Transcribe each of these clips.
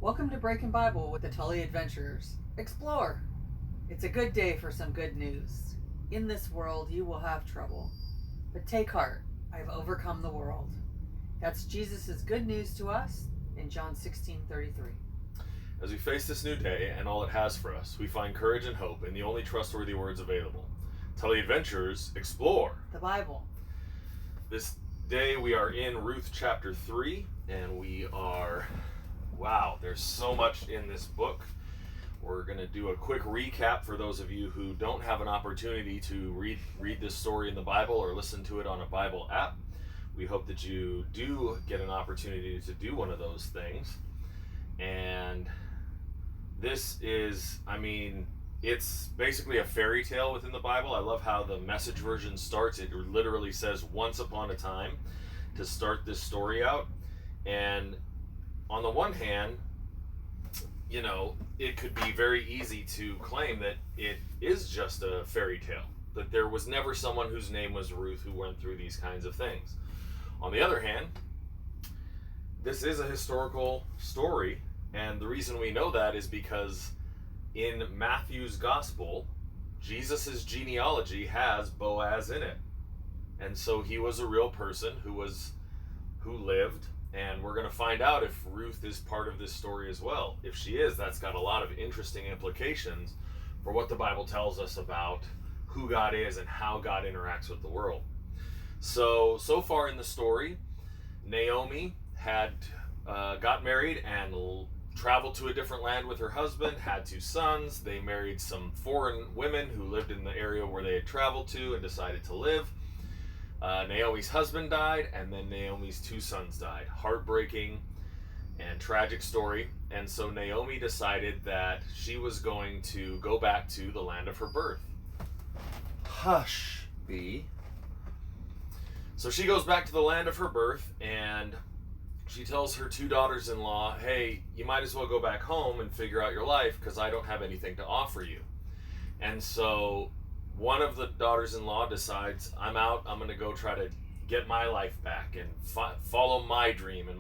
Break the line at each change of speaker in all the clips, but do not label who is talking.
Welcome to BreaknBible with the Tully Adventurers. Explore! It's a good day for some good news. In this world you will have trouble, but take heart, I have overcome the world. That's Jesus' good news to us in John 16:33.
As we face this new day and all it has for us, we find courage and hope in the only trustworthy words available. Tully Adventurers, explore
The Bible.
This day we are in Ruth chapter 3, and we are, wow, there's so much in this book. We're going to do a quick recap for those of you who don't have an opportunity to read this story in the Bible or listen to it on a Bible app. We hope that you do get an opportunity to do one of those things. And this is, it's basically a fairy tale within the Bible. I love how the Message version starts. It literally says once upon a time to start this story out. And on the one hand, it could be very easy to claim that it is just a fairy tale, that there was never someone whose name was Ruth who went through these kinds of things. On the other hand, this is a historical story, and the reason we know that is because in Matthew's gospel, Jesus' genealogy has Boaz in it. And so he was a real person who lived, and we're going to find out if Ruth is part of this story as well. If she is, that's got a lot of interesting implications for what the Bible tells us about who God is and how God interacts with the world. So far in the story, Naomi had got married and traveled to a different land with her husband, had 2 sons. They married some foreign women who lived in the area where they had traveled to and decided to live. Naomi's husband died, and then Naomi's 2 sons died. Heartbreaking and tragic story. And so Naomi decided that she was going to go back to the land of her birth. Hush, bee. So she goes back to the land of her birth, and she tells her 2 daughters-in-law, hey, you might as well go back home and figure out your life because I don't have anything to offer you. And so one of the daughters-in-law decides, I'm out, I'm going to go try to get my life back and follow my dream and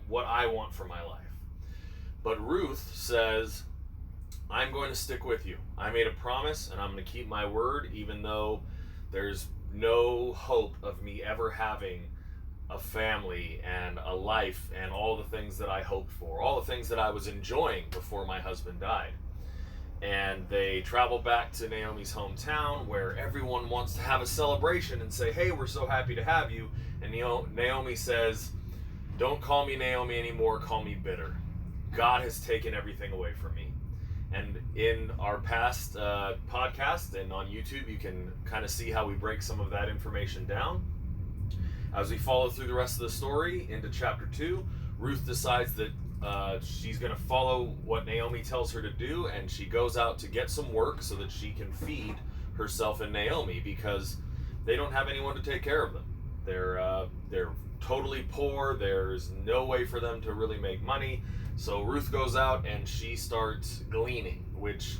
what I want for my life. But Ruth says, I'm going to stick with you. I made a promise and I'm going to keep my word, even though there's no hope of me ever having a family and a life and all the things that I hoped for, all the things that I was enjoying before my husband died. And they travel back to Naomi's hometown where everyone wants to have a celebration and say, hey, we're so happy to have you. And Naomi says, don't call me Naomi anymore, call me bitter. God has taken everything away from me. And in our past podcast and on YouTube, you can kind of see how we break some of that information down. As we follow through the rest of the story into chapter 2, Ruth decides that she's going to follow what Naomi tells her to do, and she goes out to get some work so that she can feed herself and Naomi, because they don't have anyone to take care of them. They're totally poor. There's no way for them to really make money. So Ruth goes out and she starts gleaning, which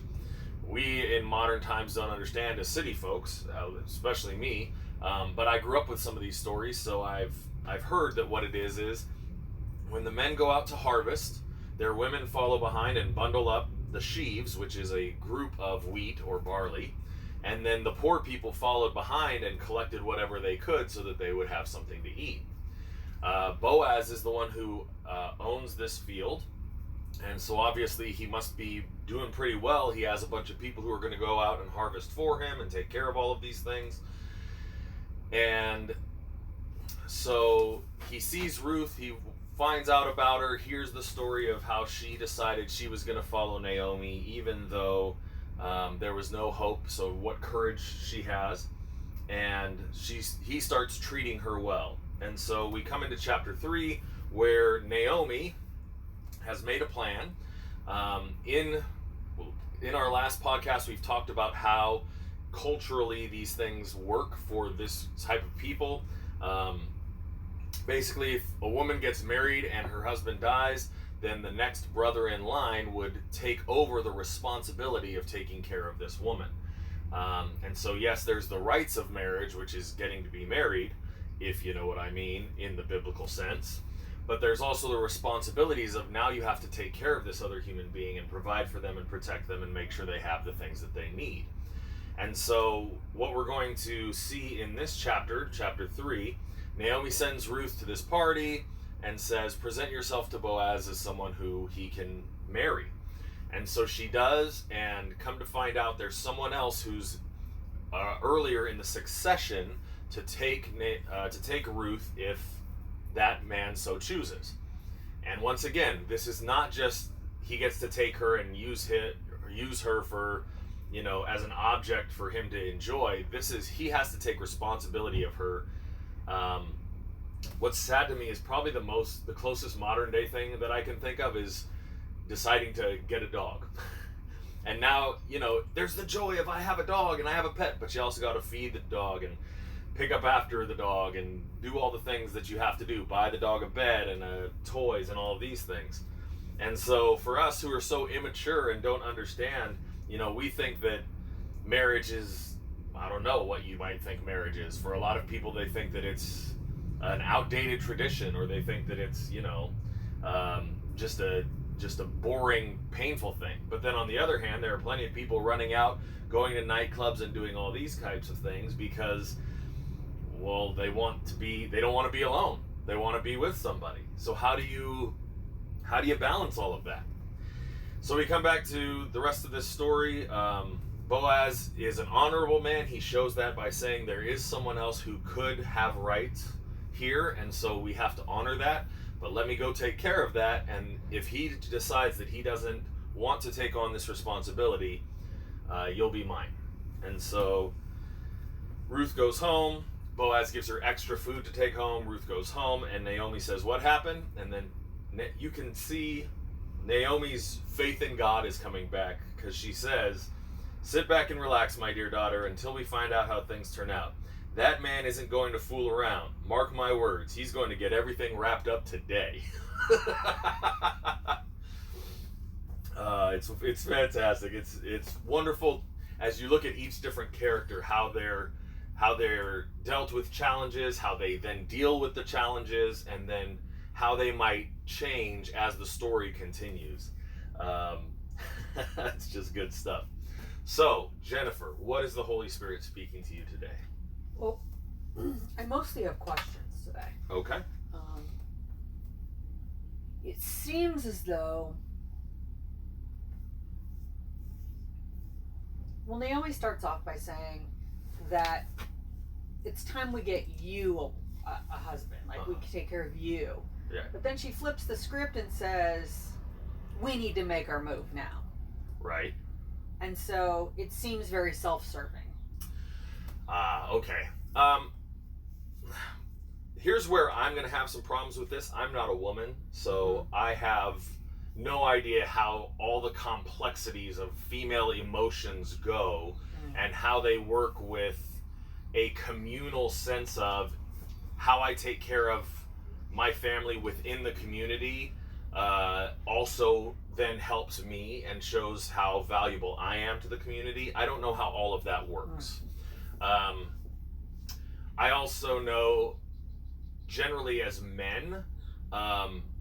we in modern times don't understand as city folks, especially me. But I grew up with some of these stories, so I've heard that what it is when the men go out to harvest, their women follow behind and bundle up the sheaves, which is a group of wheat or barley, and then the poor people followed behind and collected whatever they could so that they would have something to eat. Boaz is the one who owns this field, and so obviously he must be doing pretty well. He has a bunch of people who are going to go out and harvest for him and take care of all of these things. And so he sees Ruth, he finds out about her, hears the story of how she decided she was going to follow Naomi even though there was no hope, so what courage she has, and he starts treating her well. And so we come into chapter 3 where Naomi has made a plan. In our last podcast, we've talked about how culturally these things work for this type of people. Basically, if a woman gets married and her husband dies, then the next brother in line would take over the responsibility of taking care of this woman. And so yes, there's the rights of marriage, which is getting to be married, if you know what I mean, in the biblical sense. but there's also the responsibilities of now you have to take care of this other human being and provide for them and protect them and make sure they have the things that they need. And so what we're going to see in this chapter, chapter 3, Naomi sends Ruth to this party and says, present yourself to Boaz as someone who he can marry. And so she does, and come to find out there's someone else who's earlier in the succession to take Ruth if that man so chooses. And once again, this is not just he gets to take her and use her for, as an object for him to enjoy. This is, he has to take responsibility of her. What's sad to me is probably the closest modern day thing that I can think of is deciding to get a dog. And now, there's the joy of I have a dog and I have a pet, but you also got to feed the dog and pick up after the dog and do all the things that you have to do, buy the dog a bed and toys and all of these things. And so for us who are so immature and don't understand, we think that marriage is, I don't know what you might think marriage is. For a lot of people, they think that it's an outdated tradition, or they think that it's, just a boring, painful thing. But then on the other hand, there are plenty of people running out, going to nightclubs and doing all these types of things because, well, they don't want to be alone. They want to be with somebody. So how do you balance all of that? So we come back to the rest of this story. Boaz is an honorable man. He shows that by saying there is someone else who could have rights here, and so we have to honor that. But let me go take care of that, and if he decides that he doesn't want to take on this responsibility, you'll be mine. And so Ruth goes home. Boaz gives her extra food to take home. Ruth goes home, and Naomi says, what happened? And then you can see Naomi's faith in God is coming back, because she says, sit back and relax, my dear daughter, until we find out how things turn out. That man isn't going to fool around. Mark my words. He's going to get everything wrapped up today. It's fantastic. It's wonderful as you look at each different character, how they're dealt with challenges, how they then deal with the challenges, and then how they might change as the story continues. It's just good stuff. So, Jennifer, what is the Holy Spirit speaking to you today?
Well, I mostly have questions today.
Okay.
It seems as though, Naomi starts off by saying that it's time we get you a husband, like we can take care of you.
Yeah.
But then she flips the script and says, we need to make our move now.
Right.
And so it seems very self-serving.
Okay. Here's where I'm going to have some problems with this. I'm not a woman, so I have no idea how all the complexities of female emotions go and how they work with a communal sense of how I take care of my family within the community. Also then helps me and shows how valuable I am to the community. I don't know how all of that works. I also know, generally as men,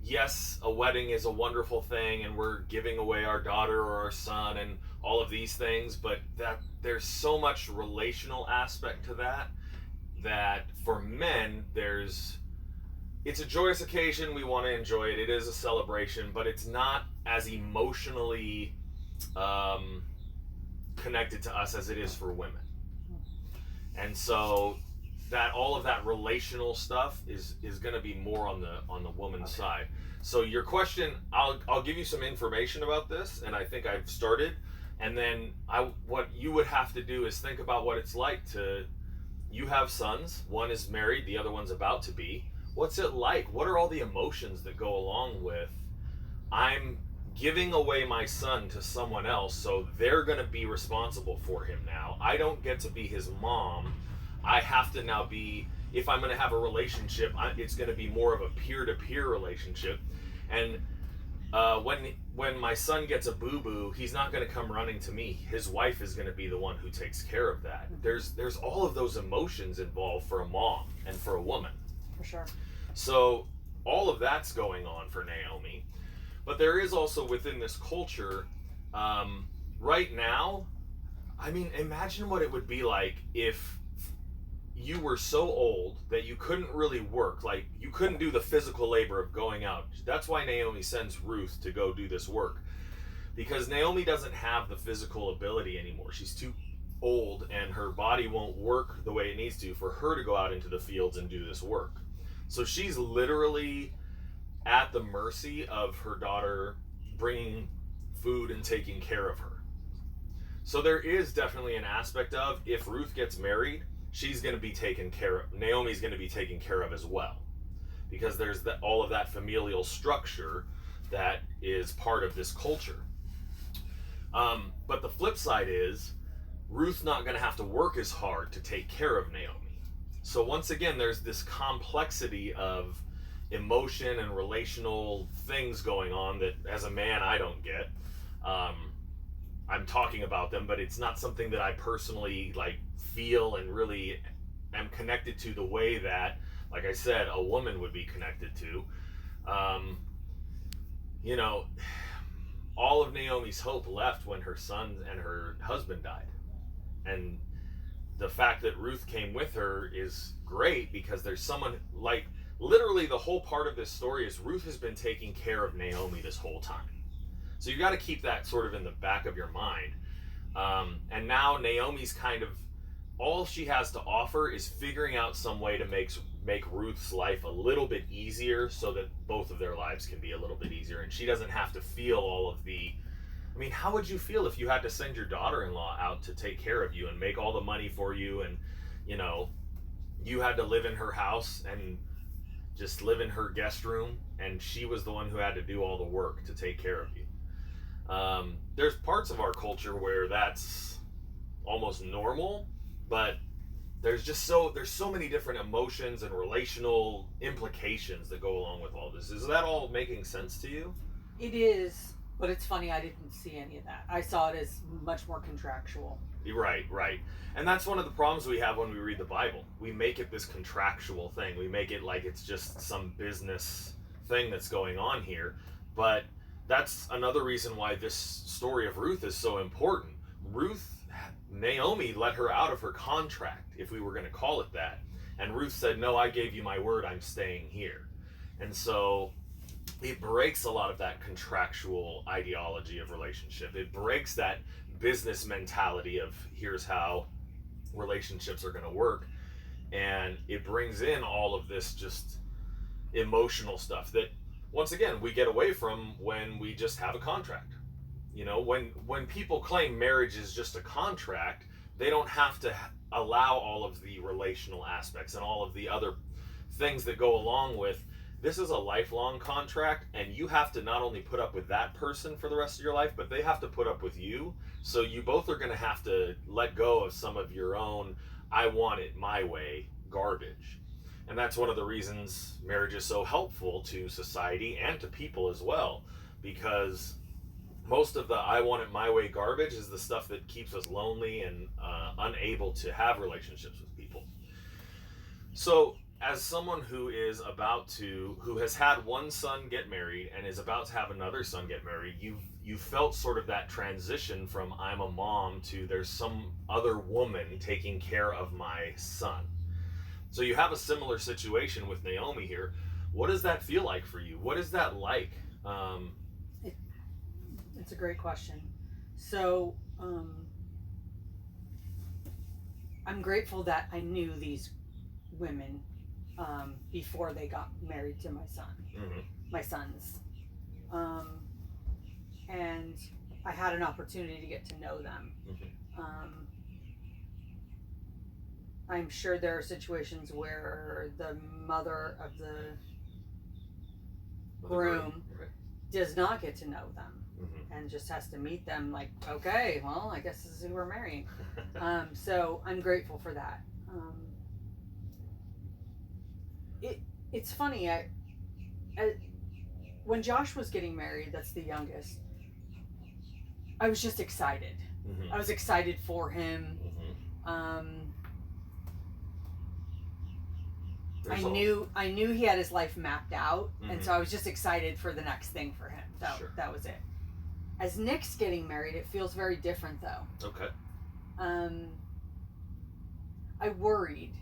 yes, a wedding is a wonderful thing and we're giving away our daughter or our son and all of these things, but that there's so much relational aspect to that for men, it's a joyous occasion. We want to enjoy it. It is a celebration, but it's not as emotionally connected to us as it is for women. And so that all of that relational stuff is going to be more on the woman's side. So your question, I'll give you some information about this, and I think I've started. And then what you would have to do is think about what it's like you have sons. One is married, the other one's about to be. What's it like? What are all the emotions that go along with, I'm giving away my son to someone else, so they're going to be responsible for him now. I don't get to be his mom. I have to now be, if I'm going to have a relationship, it's going to be more of a peer-to-peer relationship. And when my son gets a boo-boo, he's not going to come running to me. His wife is going to be the one who takes care of that. There's all of those emotions involved for a mom and for a woman.
For sure.
So all of that's going on for Naomi. But there is also within this culture, right now, I mean, imagine what it would be like if you were so old that you couldn't really work. Like, you couldn't do the physical labor of going out. That's why Naomi sends Ruth to go do this work. Because Naomi doesn't have the physical ability anymore. She's too old and her body won't work the way it needs to for her to go out into the fields and do this work. So she's literally at the mercy of her daughter bringing food and taking care of her. So there is definitely an aspect of, if Ruth gets married, she's going to be taken care of. Naomi's going to be taken care of as well, because there's all of that familial structure that is part of this culture. But the flip side is, Ruth's not going to have to work as hard to take care of Naomi. So once again, there's this complexity of emotion and relational things going on that as a man I don't get. I'm talking about them, but it's not something that I personally feel and really am connected to the way that, like I said, a woman would be connected to. All of Naomi's hope left when her son and her husband died. And the fact that Ruth came with her is great, because there's someone, literally the whole part of this story is Ruth has been taking care of Naomi this whole time. So you got to keep that sort of in the back of your mind. And now Naomi's kind of, all she has to offer is figuring out some way to make Ruth's life a little bit easier, so that both of their lives can be a little bit easier, and she doesn't have to feel all of the, I mean, how would you feel if you had to send your daughter-in-law out to take care of you and make all the money for you, and you had to live in her house and just live in her guest room, and she was the one who had to do all the work to take care of you? There's parts of our culture where that's almost normal, but there's so many different emotions and relational implications that go along with all this. Is that all making sense to you?
It is, but it's funny, I didn't see any of that. I saw it as much more contractual.
Right. And that's one of the problems we have when we read the Bible. We make it this contractual thing. We make it like it's just some business thing that's going on here. But that's another reason why this story of Ruth is so important. Naomi let her out of her contract, if we were going to call it that. And Ruth said, no, I gave you my word, I'm staying here. And so it breaks a lot of that contractual ideology of relationship. It breaks that business mentality of, here's how relationships are going to work. And it brings in all of this just emotional stuff that, once again, we get away from when we just have a contract. When people claim marriage is just a contract, they don't have to allow all of the relational aspects and all of the other things that go along with. This is a lifelong contract, and you have to not only put up with that person for the rest of your life, but they have to put up with you. So you both are going to have to let go of some of your own, I want it my way garbage. And that's one of the reasons marriage is so helpful to society and to people as well, because most of the I want it my way garbage is the stuff that keeps us lonely and unable to have relationships with people. So as someone who has had one son get married and is about to have another son get married, you've felt sort of that transition from I'm a mom to there's some other woman taking care of my son. So you have a similar situation with Naomi here. What does that feel like for you? What is that like?
It's a great question. So I'm grateful that I knew these women before they got married to my son, my sons. And I had an opportunity to get to know them. I'm sure there are situations where the mother of the groom does not get to know them and just has to meet them like, okay, well, I guess this is who we're marrying. So I'm grateful for that. It's funny, when Josh was getting married, that's the youngest, I was just excited. I was excited for him. I knew he had his life mapped out,
Mm-hmm.
and so I was just excited for the next thing for him.
Sure.
That was it. As Nick's getting married, it feels very different, though.
Okay.
I worried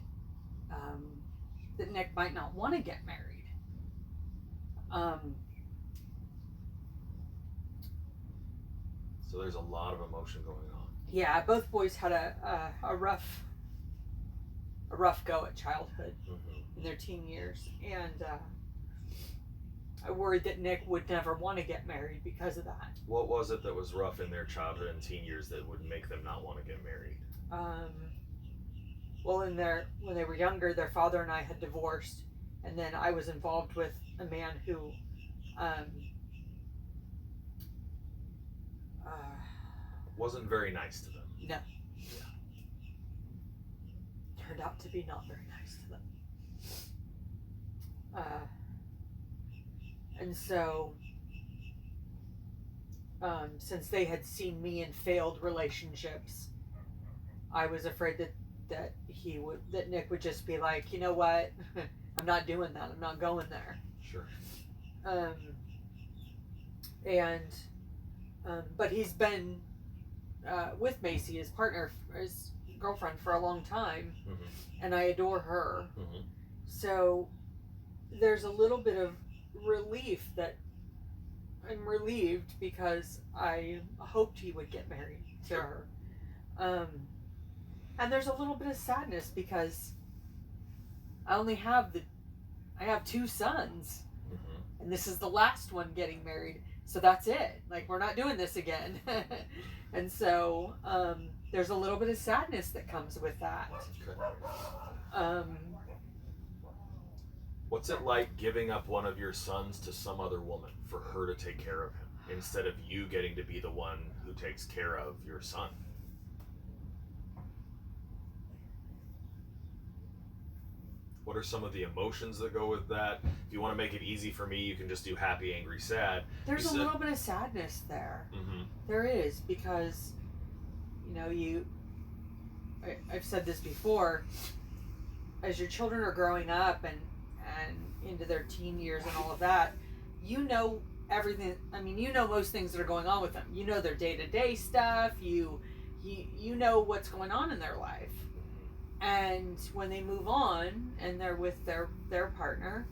that Nick might not want to get married.
So there's a lot of emotion going on.
Yeah, both boys had a rough go at childhood in their teen years, and I worried that Nick would never want to get married because of that.
What was it that was rough in their childhood and teen years that would make them not want to get married?
Well, when they were younger, their father and I had divorced, and then I was involved with a man who
wasn't very nice to them.
No.
Yeah.
Turned out to be not very nice to them. And so, since they had seen me in failed relationships, I was afraid that Nick would just be like, you know what, I'm not doing that. I'm not going there.
Sure.
But he's been with Macy, his partner, his girlfriend, for a long time, and I adore her. So there's a little bit of relief that I'm relieved because I hoped he would get married to her. And there's a little bit of sadness because I have 2 sons, and this is the last one getting married. So that's it. Like, we're not doing this again. And so there's a little bit of sadness that comes with that.
Okay. What's it like giving up one of your sons to some other woman for her to take care of him instead of you getting to be the one who takes care of your son? What are some of the emotions that go with that? If you want to make it easy for me, you can just do happy, angry, sad.
There's a little bit of sadness there. There is, because, I've said this before, as your children are growing up and into their teen years and all of that, you know everything. I mean, you know most things that are going on with them. You know their day-to-day stuff. You know what's going on in their life. And when they move on and they're with their partner,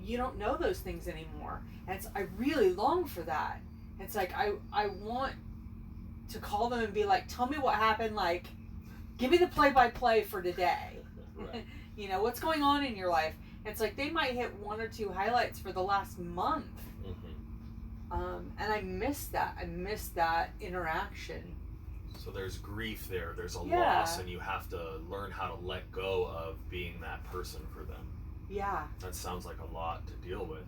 you don't know those things anymore. And I really long for that. It's like I want to call them and be like, tell me what happened. Like, give me the play-by-play for today.
Right.
What's going on in your life. It's like they might hit 1 or 2 highlights for the last month. And I miss that. I miss that interaction.
So there's grief there. There's a loss, and you have to learn how to let go of being that person for them.
Yeah.
That sounds like a lot to deal with.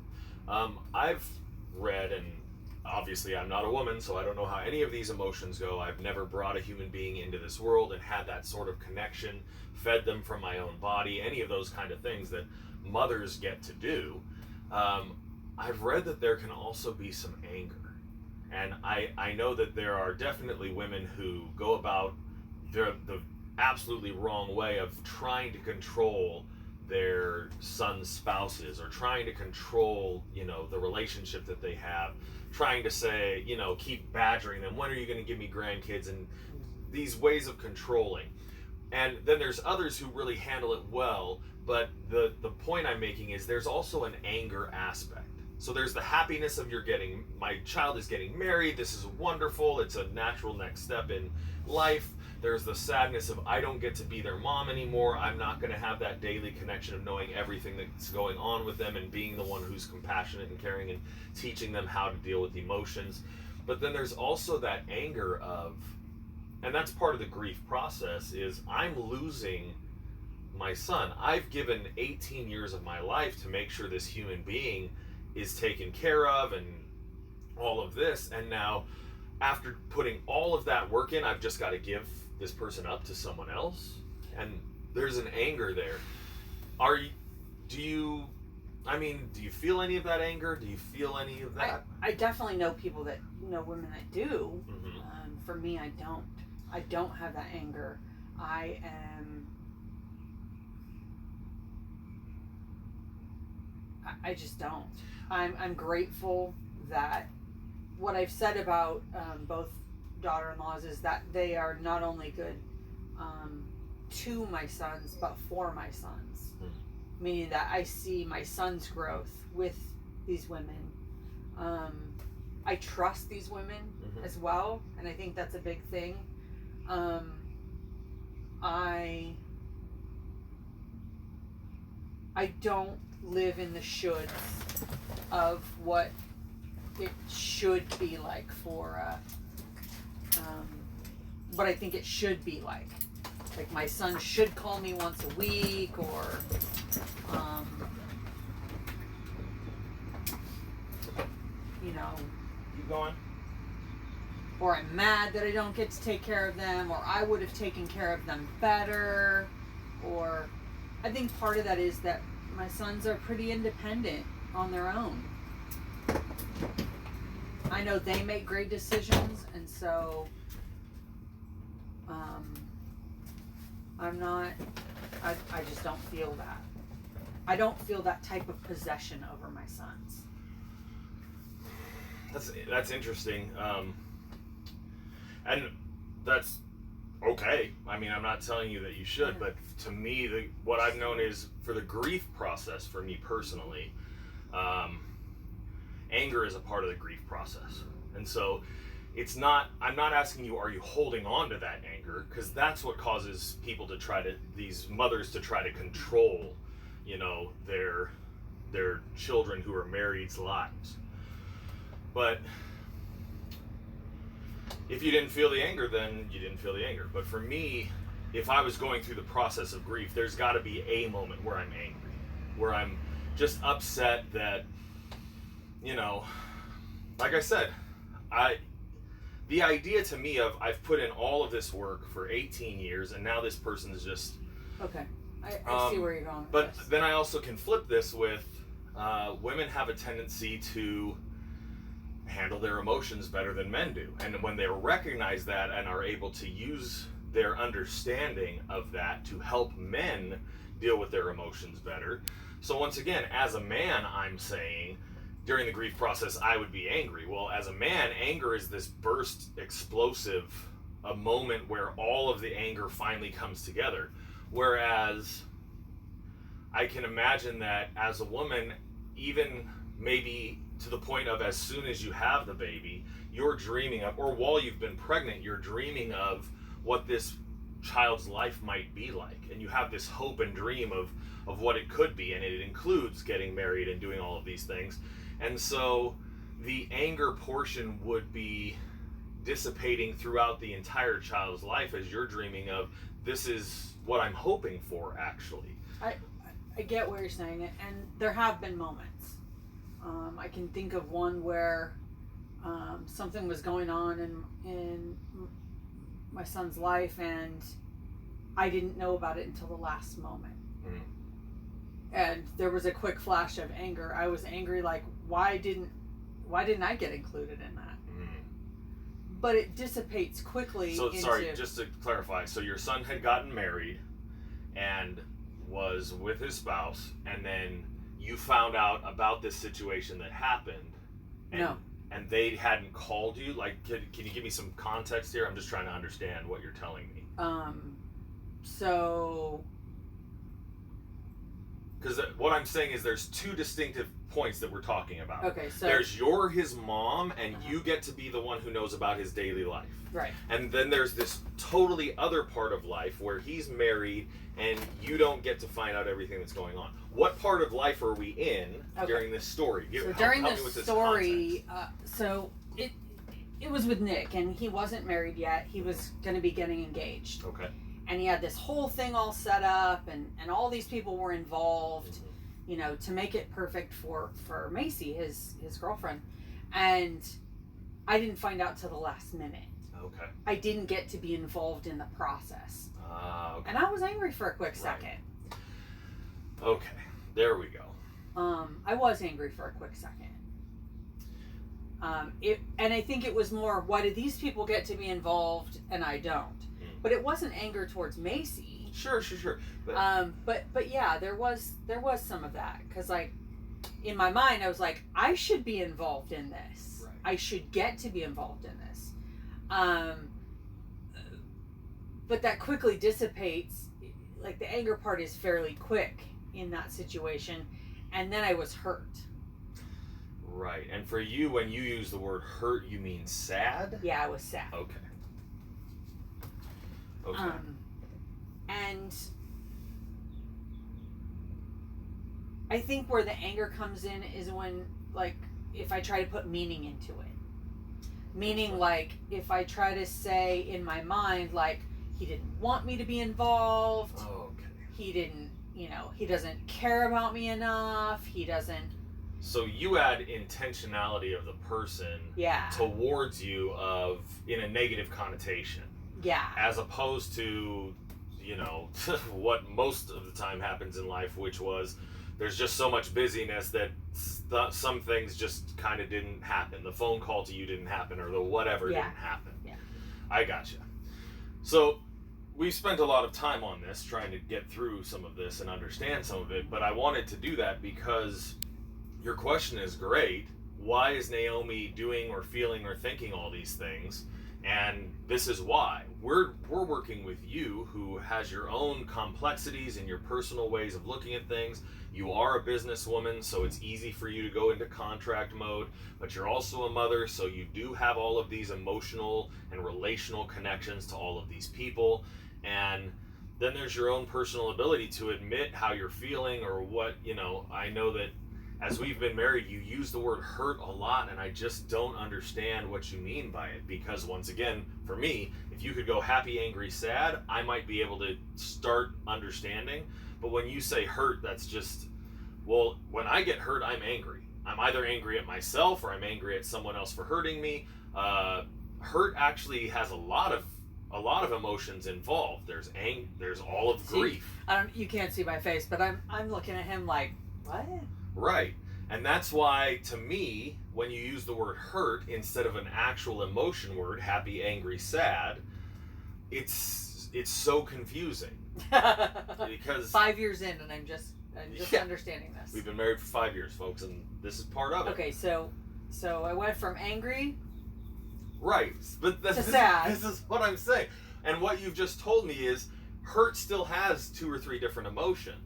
I've read, and obviously I'm not a woman, so I don't know how any of these emotions go. I've never brought a human being into this world and had that sort of connection, fed them from my own body, any of those kind of things that mothers get to do. I've read that there can also be some anger. And I know that there are definitely women who go about the absolutely wrong way of trying to control their son's spouses, or trying to control, the relationship that they have, trying to say, keep badgering them, when are you going to give me grandkids, and these ways of controlling. And then there's others who really handle it well, but the point I'm making is there's also an anger aspect. So there's the happiness of my child is getting married, this is wonderful, it's a natural next step in life. There's the sadness of I don't get to be their mom anymore, I'm not going to have that daily connection of knowing everything that's going on with them and being the one who's compassionate and caring and teaching them how to deal with emotions. But then there's also that anger of, and that's part of the grief process, is I'm losing my son. I've given 18 years of my life to make sure this human being is taken care of and all of this, and now after putting all of that work in, I've just got to give this person up to someone else, and there's an anger there. Do you feel any of that anger? Do you feel any of that?
I definitely know women that do. For me, I don't have that anger. I am I just don't. I'm grateful that what I've said about both daughter-in-laws is that they are not only good to my sons, but for my sons. Meaning that I see my son's growth with these women. I trust these women as well, and I think that's a big thing. I don't live in the shoulds of what it should be like for what I think it should be like. Like my son should call me once a week, or you know,
Keep going.
or I'm mad that I don't get to take care of them, or I would have taken care of them better, or I think part of that is that my sons are pretty independent on their own. I know they make great decisions, and so I just don't feel that. I don't feel that type of possession over my sons.
That's interesting, and that's okay. I mean, I'm not telling you that you should, but to me, what I've known is for the grief process, for me personally, anger is a part of the grief process, and so I'm not asking you, are you holding on to that anger? Because that's what causes people to these mothers to try to control, their children who are married's lives. But if you didn't feel the anger, then you didn't feel the anger. But for me, if I was going through the process of grief, there's got to be a moment where I'm angry, where I'm just upset that, like I said, the idea to me of I've put in all of this work for 18 years and now this person is just...
Okay, I see where you're going with
but
this.
then I also can flip this with women have a tendency to handle their emotions better than men do. And when they recognize that and are able to use their understanding of that to help men deal with their emotions better. So once again, as a man, I'm saying during the grief process, I would be angry. Well, as a man, anger is this burst, explosive, a moment where all of the anger finally comes together. Whereas I can imagine that as a woman, even maybe to the point of as soon as you have the baby, you're dreaming of, or while you've been pregnant, you're dreaming of what this child's life might be like. And you have this hope and dream of what it could be. And it includes getting married and doing all of these things. And so the anger portion would be dissipating throughout the entire child's life as you're dreaming of, this is what I'm hoping for, actually.
I get what you're saying, and there have been moments. I can think of one where something was going on in my son's life, and I didn't know about it until the last moment. And there was a quick flash of anger. I was angry, like, why didn't I get included in that? But it dissipates quickly.
So sorry, just to clarify, so your son had gotten married and was with his spouse, and then you found out about this situation that happened.
No.
And they hadn't called you? Like, can you give me some context here? I'm just trying to understand what you're telling me.
So...
Because what I'm saying is there's two distinctive points that we're talking about.
Okay, so...
There's his mom, and you get to be the one who knows about his daily life.
Right.
And then there's this totally other part of life where he's married, and you don't get to find out everything that's going on. What part of life are we in during this story?
During this story, so it was with Nick, and he wasn't married yet. He was going to be getting engaged.
Okay.
And he had this whole thing all set up, and all these people were involved, to make it perfect for Macy, his girlfriend. And I didn't find out till the last minute.
Okay.
I didn't get to be involved in the process.
Okay.
And I was angry for a quick second.
Okay, there we go.
I was angry for a quick second. And I think it was more, why do these people get to be involved and I don't? But it wasn't anger towards Macy.
Sure.
But yeah, there was some of that, because like in my mind, I was like, I should be involved in this.
Right.
I should get to be involved in this. But that quickly dissipates. Like, the anger part is fairly quick in that situation. And then I was hurt.
Right. And for you, when you use the word hurt, you mean sad?
Yeah, I was sad.
Okay. Okay.
And I think where the anger comes in is when, like, if I try to put meaning into it. Meaning, like, if I try to say in my mind, like, he didn't want me to be involved.
Oh, okay.
He didn't, he doesn't care about me enough. He doesn't.
So you add intentionality of the person towards you in a negative connotation.
Yeah.
As opposed to, what most of the time happens in life, which was there's just so much busyness that some things just kind of didn't happen. The phone call to you didn't happen, or the whatever didn't happen.
Yeah.
I gotcha. So we spent a lot of time on this, trying to get through some of this and understand some of it, but I wanted to do that because your question is great. Why is Naomi doing or feeling or thinking all these things? And this is why. We're working with you, who has your own complexities and your personal ways of looking at things. You are a businesswoman, so it's easy for you to go into contract mode, but you're also a mother, so you do have all of these emotional and relational connections to all of these people. And then there's your own personal ability to admit how you're feeling, or what, I know that as we've been married, you use the word hurt a lot, and I just don't understand what you mean by it. Because once again, for me, if you could go happy, angry, sad, I might be able to start understanding. But when you say hurt, that's just, well, when I get hurt, I'm angry. I'm either angry at myself or I'm angry at someone else for hurting me. Hurt actually has a lot of emotions involved. There's all of grief.
You can't see my face, but I'm looking at him like, what?
Right. And that's why, to me, when you use the word hurt instead of an actual emotion word, happy, angry, sad, it's so confusing. Because
5 years in, and I'm just understanding this.
We've been married for 5 years, folks, and this is part of it.
Okay, so I went from angry,
right, but
to sad.
This is what I'm saying. And what you've just told me is hurt still has 2 or 3 different emotions.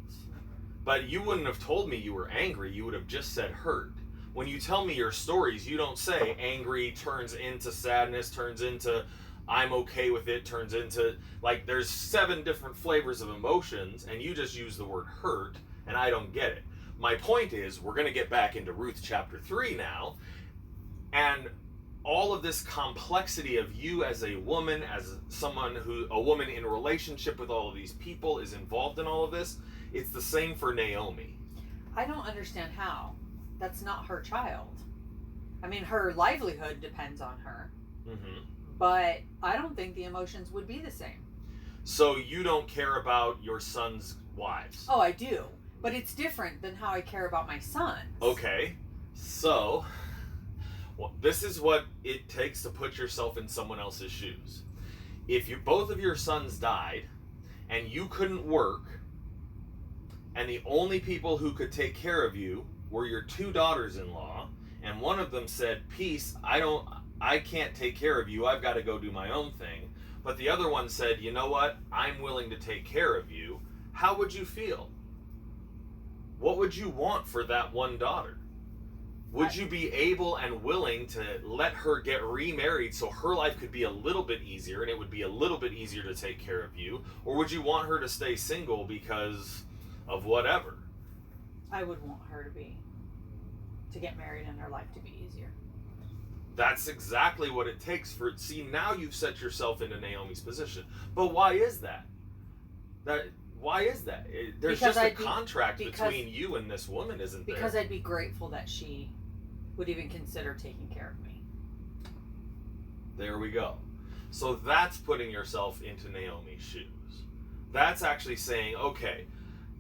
But you wouldn't have told me you were angry. You would have just said hurt. When you tell me your stories, you don't say angry turns into sadness, turns into I'm okay with it, turns into, like, there's 7 different flavors of emotions, and you just use the word hurt, and I don't get it. My point is, we're going to get back into Ruth chapter 3 now, and all of this complexity of you as a woman, a woman in a relationship with all of these people, is involved in all of this. It's the same for Naomi.
I don't understand how. That's not her child. I mean, her livelihood depends on her. Mm-hmm. But I don't think the emotions would be the same.
So you don't care about your son's wives?
Oh, I do. But it's different than how I care about my sons.
Okay. So, this is what it takes to put yourself in someone else's shoes. If both of your sons died, and you couldn't work, and the only people who could take care of you were your 2 daughters-in-law, and one of them said, peace, I can't take care of you, I've got to go do my own thing, but the other one said, you know what, I'm willing to take care of you, how would you feel? What would you want for that one daughter? Would you be able and willing to let her get remarried so her life could be a little bit easier, and it would be a little bit easier to take care of you? Or would you want her to stay single because of whatever?
I would want her to get married and her life to be easier.
That's exactly what it takes for it. See, now you've set yourself into Naomi's position. But why is that? Why is that? There's
because
just a contract between you and this woman, isn't there?
Because I'd be grateful that she would even consider taking care of me.
There we go. So that's putting yourself into Naomi's shoes. That's actually saying, okay,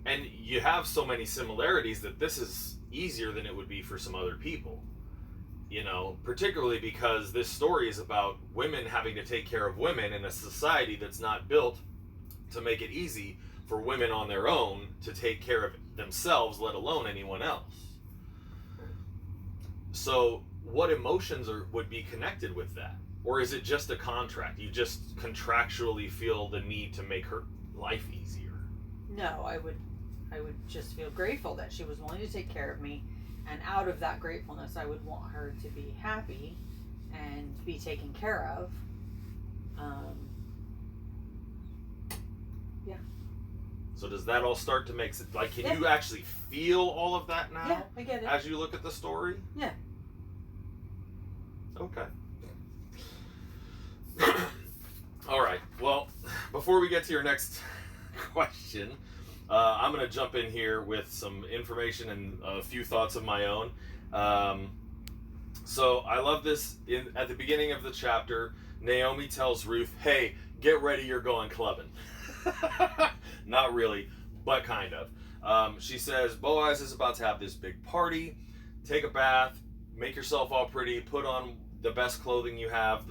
and you have so many similarities that this is easier than it would be for some other people. Particularly because this story is about women having to take care of women in a society that's not built to make it easy for women on their own to take care of themselves, let alone anyone else. So what emotions would be connected with that? Or is it just a contract? You just contractually feel the need to make her life easier?
No, I would just feel grateful that she was willing to take care of me, and out of that gratefulness I would want her to be happy and be taken care of. Yeah.
So does that all start to make sense? Like, can you actually feel all of that now?
Yeah, I get it.
As you look at the story?
Yeah.
Okay. All right. Well, before we get to your next question, I'm going to jump in here with some information and a few thoughts of my own. So I love this. At the beginning of the chapter, Naomi tells Ruth, "Hey, get ready, you're going clubbing." Not really, but kind of. She says, Boaz is about to have this big party. Take a bath, make yourself all pretty, put on the best clothing you have,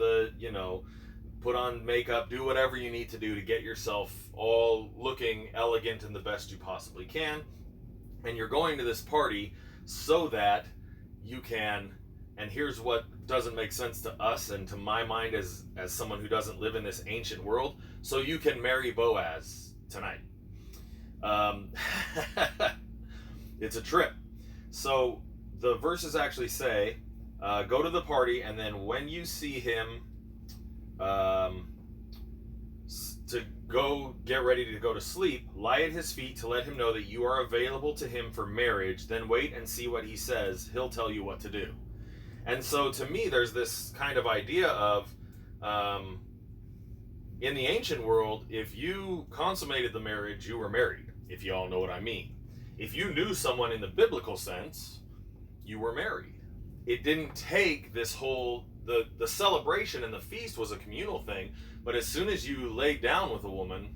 put on makeup, do whatever you need to do to get yourself all looking elegant and the best you possibly can. And you're going to this party so that you can, and here's what doesn't make sense to us and to my mind as someone who doesn't live in this ancient world, so you can marry Boaz tonight. It's a trip. So the verses actually say, go to the party, and then when you see him, to go get ready to go to sleep, lie at his feet to let him know that you are available to him for marriage. Then wait and see what he says. He'll tell you what to do. And so to me, there's this kind of idea of, in the ancient world, if you consummated the marriage, you were married, if you all know what I mean. If you knew someone in the biblical sense, you were married. It didn't take this whole, the celebration and the feast was a communal thing, but as soon as you laid down with a woman,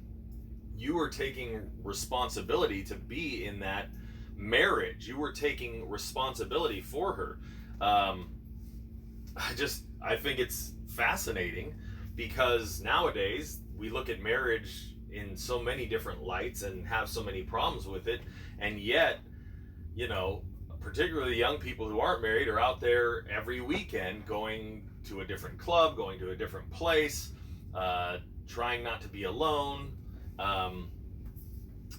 you were taking responsibility to be in that marriage. You were taking responsibility for her. I think it's fascinating because nowadays we look at marriage in so many different lights and have so many problems with it, and yet, particularly young people who aren't married are out there every weekend going to a different club, going to a different place, trying not to be alone.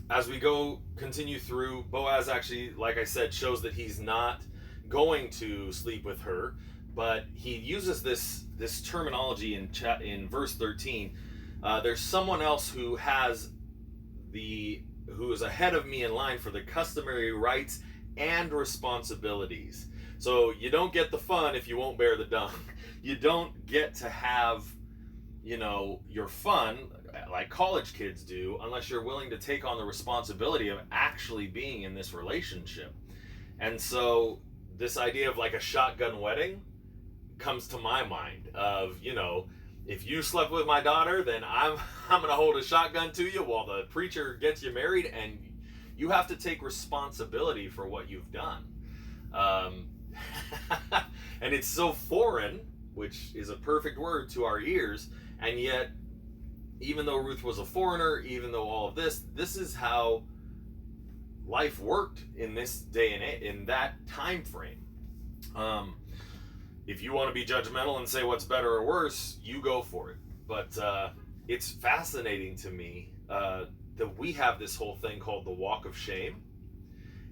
As we continue through, Boaz actually, like I said, shows that he's not going to sleep with her, but he uses this terminology in verse 13. There's someone else who is ahead of me in line for the customary rights and responsibilities. So you don't get the fun if you won't bear the dung. You don't get to have, your fun like college kids do unless you're willing to take on the responsibility of actually being in this relationship. And so this idea of like a shotgun wedding comes to my mind of, if you slept with my daughter, then I'm going to hold a shotgun to you while the preacher gets you married, and you have to take responsibility for what you've done. And it's so foreign, which is a perfect word to our ears, and yet, even though Ruth was a foreigner, even though all of this is how life worked in this day and in that time frame. If you want to be judgmental and say what's better or worse, you go for it. But it's fascinating to me that we have this whole thing called the walk of shame.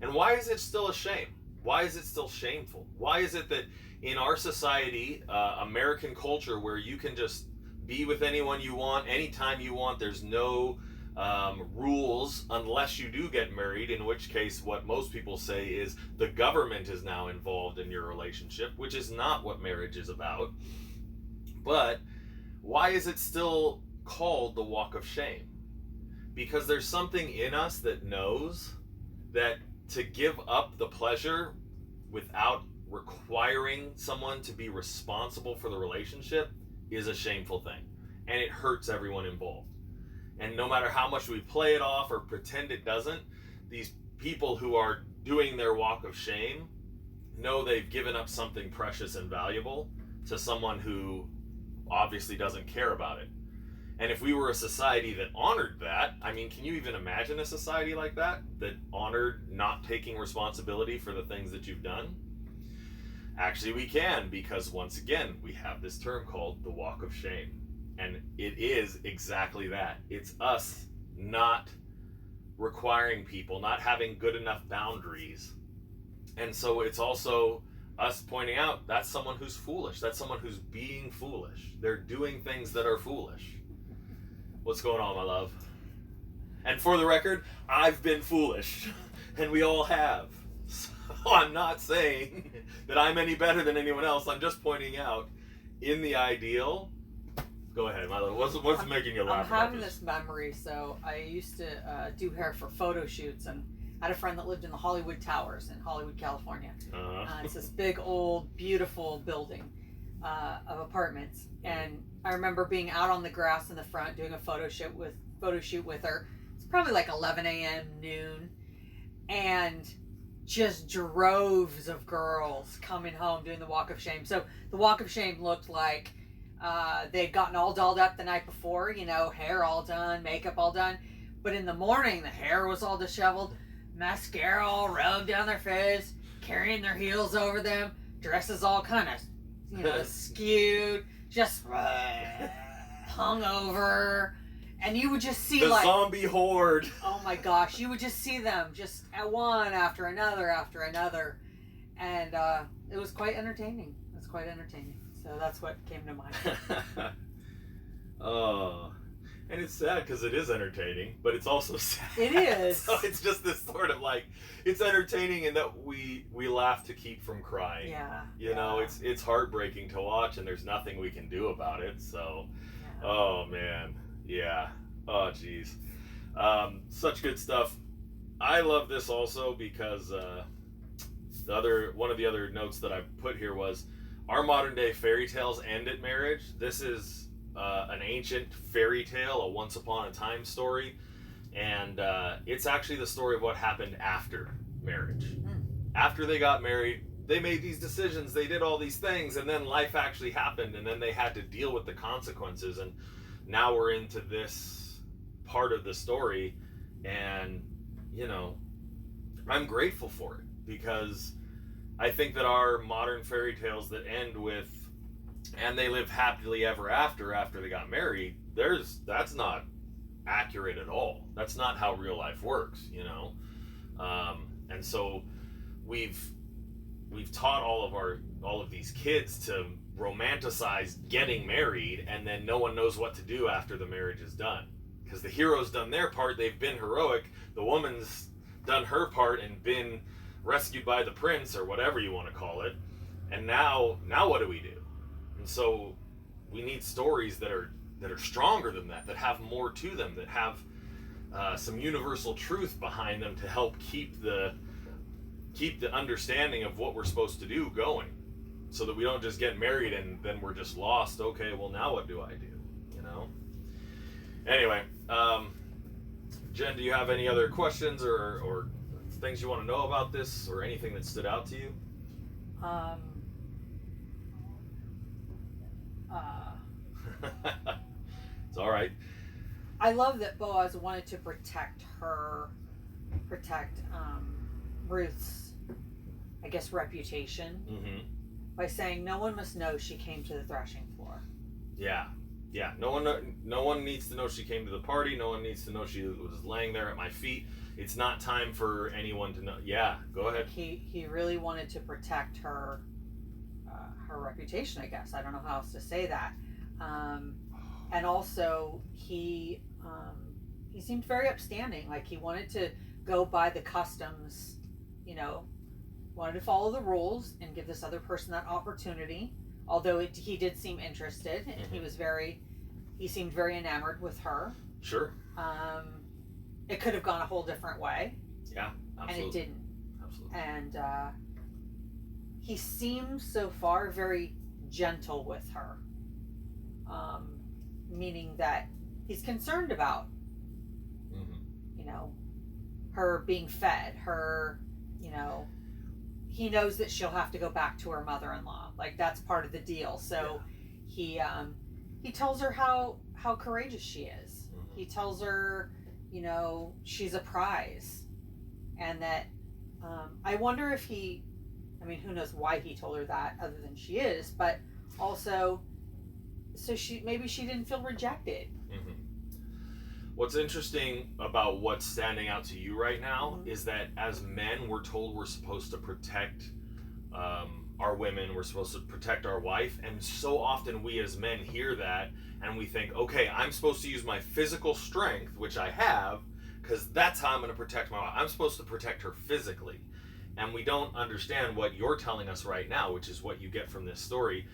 And why is it still a shame? Why is it still shameful? Why is it that in our society, American culture, where you can just be with anyone you want, anytime you want, there's no rules unless you do get married, in which case what most people say is the government is now involved in your relationship, which is not what marriage is about. But why is it still called the walk of shame? Because there's something in us that knows that to give up the pleasure without requiring someone to be responsible for the relationship is a shameful thing, and it hurts everyone involved. And no matter how much we play it off or pretend it doesn't, these people who are doing their walk of shame know they've given up something precious and valuable to someone who obviously doesn't care about it. And if we were a society that honored that, can you even imagine a society like that honored not taking responsibility for the things that you've done? Actually, we can, because once again, we have this term called the walk of shame. And it is exactly that. It's us not requiring people, not having good enough boundaries. And so it's also us pointing out that's someone who's foolish. That's someone who's being foolish. They're doing things that are foolish. What's going on, my love? And for the record, I've been foolish. And we all have. So I'm not saying that I'm any better than anyone else. I'm just pointing out, in the ideal... Go ahead, my love. What's making you laugh?
I'm having this memory. So I used to do hair for photo shoots, and I had a friend that lived in the Hollywood Towers in Hollywood, California. It's this big, old, beautiful building of apartments. And I remember being out on the grass in the front doing a photo shoot with her. It's probably like 11 a.m., noon. And just droves of girls coming home doing the walk of shame. So the walk of shame looked like they'd gotten all dolled up the night before, hair all done, makeup all done. But in the morning, the hair was all disheveled, mascara all rubbed down their face, carrying their heels over them, dresses all kind of, skewed, just hung over. And you would just see
the zombie horde.
Oh my gosh, you would just see them just at one after another. And it was quite entertaining. So that's what came to mind.
Oh, and it's sad because it is entertaining, but it's also sad.
It is.
So it's just this sort of like, it's entertaining in that we laugh to keep from crying.
Yeah.
You know, it's heartbreaking to watch, and there's nothing we can do about it. So,
Yeah.
Oh man, yeah. Oh geez, such good stuff. I love this also because one of the other notes that I put here was, our modern day fairy tales end at marriage. This is an ancient fairy tale, a once upon a time story, and it's actually the story of what happened after marriage. After they got married, they made these decisions, they did all these things, and then life actually happened, and then they had to deal with the consequences. And now we're into this part of the story, and I'm grateful for it, because I think that our modern fairy tales that end with, and they live happily ever after they got married, that's not accurate at all. That's not how real life works, and so we've taught all of these kids to romanticize getting married, and then no one knows what to do after the marriage is done, because the hero's done their part, they've been heroic, the woman's done her part and been rescued by the prince, or whatever you want to call it, and now what do we do? And so we need stories that are stronger than that have more to them, that have some universal truth behind them to help keep the understanding of what we're supposed to do going, so that we don't just get married and then we're just lost. Okay, well, now what do I do? Anyway, Jen, do you have any other questions or things you want to know about this, or anything that stood out to you? It's all right.
I love that Boaz wanted to protect Ruth's, I guess, reputation, by saying no one must know she came to the threshing floor.
Yeah. No one needs to know she came to the party. No one needs to know she was laying there at my feet. It's not time for anyone to know. Yeah, go ahead.
He really wanted to protect her reputation, I guess. I don't know how else to say that. And also he seemed very upstanding. Like, he wanted to go by the customs, wanted to follow the rules and give this other person that opportunity. Although he did seem interested, and he seemed very enamored with her.
Sure.
It could have gone a whole different way.
Yeah, absolutely.
And it didn't.
Absolutely.
And he seemed so far very gentle with her. Meaning that he's concerned about, her being fed, her, he knows that she'll have to go back to her mother-in-law. Like, that's part of the deal. So he tells her how courageous she is. He tells her, she's a prize, and that I wonder if he I mean, who knows why he told her that other than she is, but also, so maybe she didn't feel rejected.
Mm-hmm. What's interesting about what's standing out to you right now is that as men, we're told we're supposed to protect our women, we're supposed to protect our wife, and so often we as men hear that and we think, okay, I'm supposed to use my physical strength, which I have, because that's how I'm going to protect my wife. I'm supposed to protect her physically. And we don't understand what you're telling us right now, which is what you get from this story.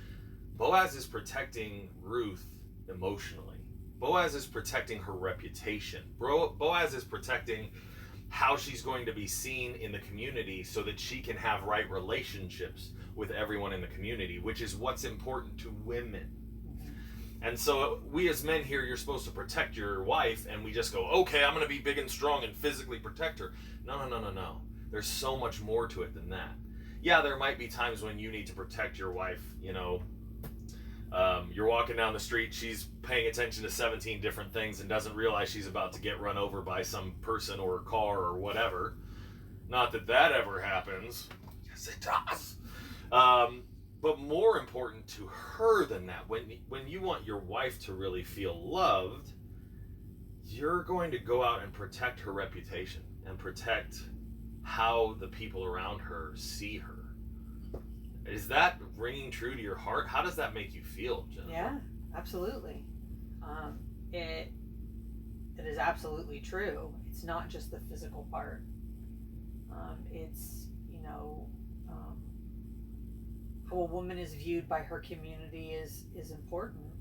Boaz is protecting Ruth emotionally. Boaz is protecting her reputation. Boaz is protecting how she's going to be seen in the community so that she can have right relationships with everyone in the community, which is what's important to women. And so we as men here, you're supposed to protect your wife, and we just go, okay, I'm going to be big and strong and physically protect her. No. There's so much more to it than that. Yeah, there might be times when you need to protect your wife, you know. You're walking down the street, she's paying attention to 17 different things and doesn't realize she's about to get run over by some person or a car or whatever. Not that that ever happens. Yes, it does. But more important to her than that, when you want your wife to really feel loved, you're going to go out and protect her reputation and protect how the people around her see her. Is that ringing true to your heart? How does that make you feel, Jennifer?
Yeah, absolutely. It is absolutely true. It's not just the physical part. It's, you know, how a woman is viewed by her community is important.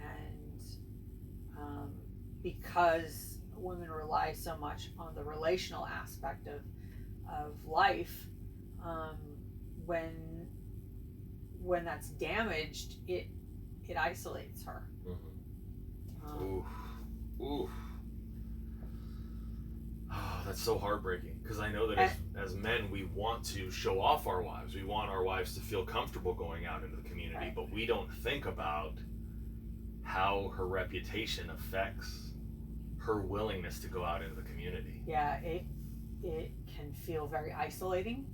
And because women rely so much on the relational aspect of life, when that's damaged, it isolates her.
Oof. Oh, that's so heartbreaking, because I know that as men, we want to show off our wives. We want our wives to feel comfortable going out into the community,
right.
But we don't think about how her reputation affects her willingness to go out into the community.
Yeah, it can feel very isolating.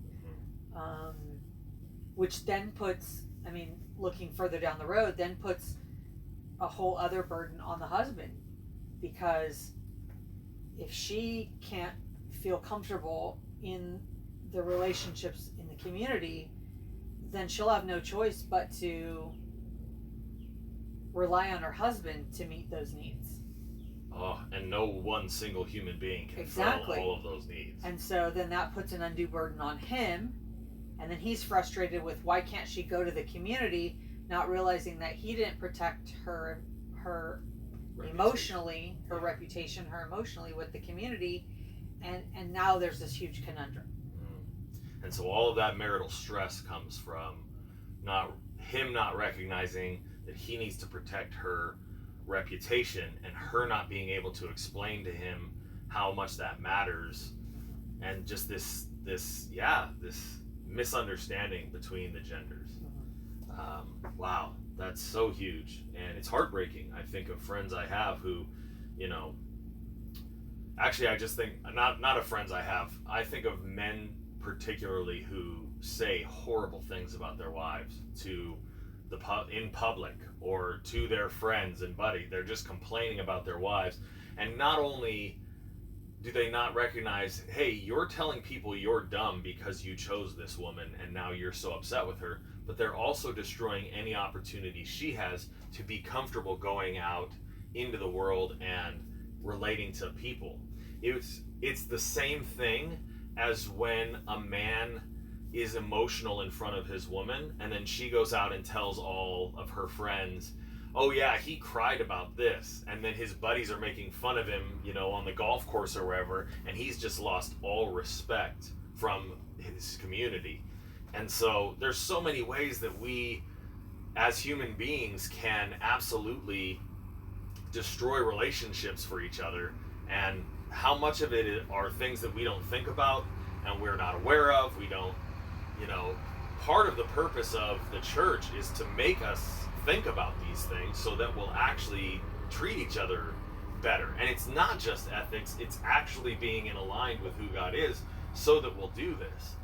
Which then puts, I mean, looking further down the road, then puts a whole other burden on the husband, because if she can't feel comfortable in the relationships in the community, then she'll have no choice but to rely on her husband to meet those needs.
Oh, and no one single human being can
Exactly.
fill all of those needs.
And so then that puts an undue burden on him. And then he's frustrated with, why can't she go to the community, not realizing that he didn't protect her emotionally, her reputation, her emotionally with the community. And now there's this huge conundrum.
And so all of that marital stress comes from him not recognizing that he needs to protect her reputation, and her not being able to explain to him how much that matters, and just this misunderstanding between the genders. Wow, that's so huge, and it's heartbreaking. I think of friends I have who, you know, actually I just think, not of friends I have, I think of men particularly who say horrible things about their wives in public or to their friends and buddy. They're just complaining about their wives, and not only do they not recognize, hey, you're telling people you're dumb because you chose this woman and now you're so upset with her, but they're also destroying any opportunity she has to be comfortable going out into the world and relating to people. It's the same thing as when a man is emotional in front of his woman, and then she goes out and tells all of her friends, oh yeah, he cried about this, and then his buddies are making fun of him, you know, on the golf course or wherever, and he's just lost all respect from his community. And so there's so many ways that we as human beings can absolutely destroy relationships for each other, and how much of it are things that we don't think about and we're not aware of. We don't, you know, part of the purpose of the church is to make us think about these things so that we'll actually treat each other better. And it's not just ethics, it's actually being in aligned with who God is so that we'll do this.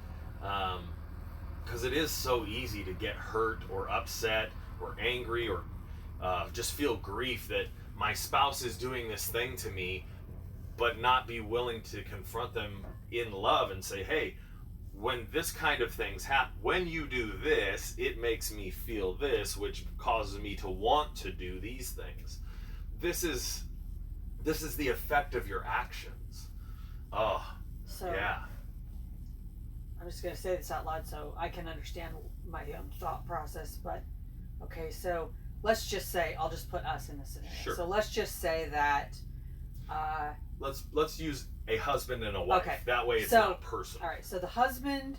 because it is so easy to get hurt or upset or angry or just feel grief that my spouse is doing this thing to me, but not be willing to confront them in love and say, hey, when this kind of things happen, when you do this, it makes me feel this, which causes me to want to do these things. This is the effect of your actions. Oh, so yeah.
I'm just going to say this out loud so I can understand my own thought process. But okay, so let's just say, I'll just put us in this scenario.
Sure.
So let's just say that
let's use a husband and a wife.
Okay.
That way it's not personal.
All right. So the husband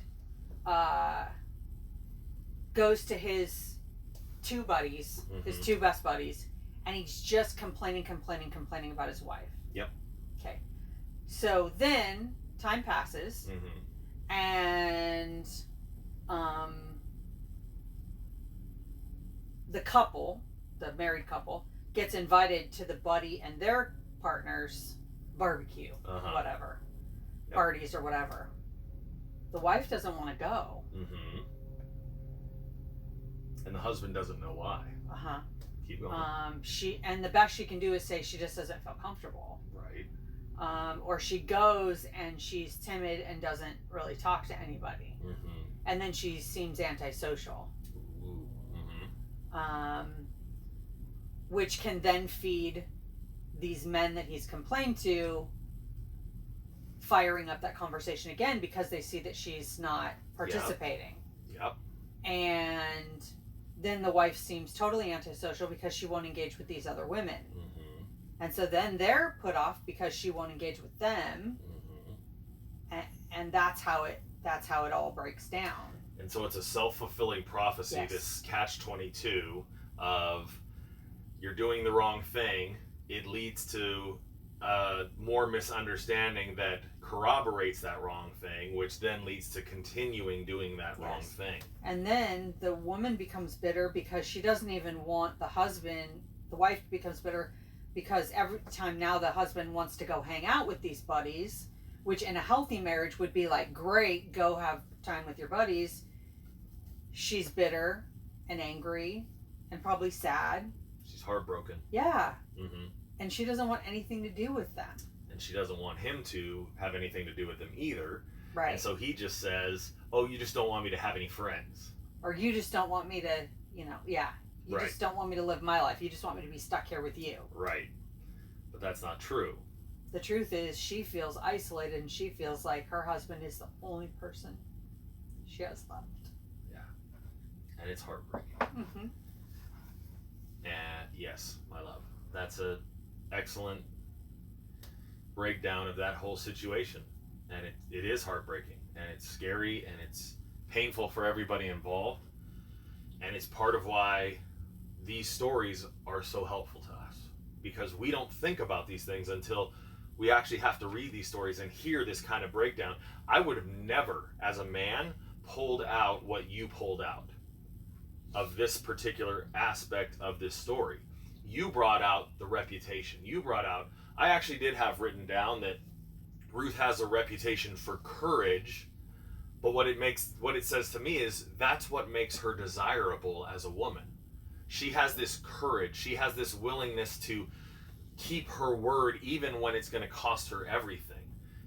goes to his two buddies, his two best buddies, and he's just complaining about his wife.
Yep.
Okay. So then time passes, and the couple, the married couple, gets invited to the buddy and their partner's barbecue, whatever, parties or whatever. The wife doesn't want to go.
And the husband doesn't know why. Keep going.
And the best she can do is say she just doesn't feel comfortable.
Right.
Or she goes and she's timid and doesn't really talk to anybody. And then she seems antisocial. Which can then feed these men that he's complained to firing up that conversation again because they see that she's not participating.
Yep.
And then the wife seems totally antisocial because she won't engage with these other women. And so then they're put off because she won't engage with them. And that's how it all breaks down.
And so it's a self-fulfilling prophecy,
Yes.
this catch-22 of you're doing the wrong thing. It leads to more misunderstanding that corroborates that wrong thing, which then leads to continuing doing that wrong thing.
And then the woman becomes bitter because she doesn't even want the wife becomes bitter because every time now the husband wants to go hang out with these buddies, which in a healthy marriage would be like, great, go have time with your buddies. She's bitter and angry and probably sad.
She's heartbroken.
Yeah. And she doesn't want anything to do with them. And
she doesn't want him to have anything to do with them either.
Right.
And so he just says, oh, you just don't want me to have any friends.
Or you just don't want me to, you just don't want me to live my life. You just want me to be stuck here with you.
Right. But that's not true.
The truth is she feels isolated and she feels like her husband is the only person she has left.
Yeah. And it's heartbreaking. And yes, my love. That's an excellent breakdown of that whole situation. And it is heartbreaking. And it's scary and it's painful for everybody involved. And it's part of why these stories are so helpful to us. Because we don't think about these things until we actually have to read these stories and hear this kind of breakdown. I would have never, as a man, pulled out what you pulled out of this particular aspect of this story. You brought out the reputation. I actually did have written down that Ruth has a reputation for courage, but what it says to me is that's what makes her desirable as a woman. She has this courage. She has this willingness to keep her word even when it's going to cost her everything.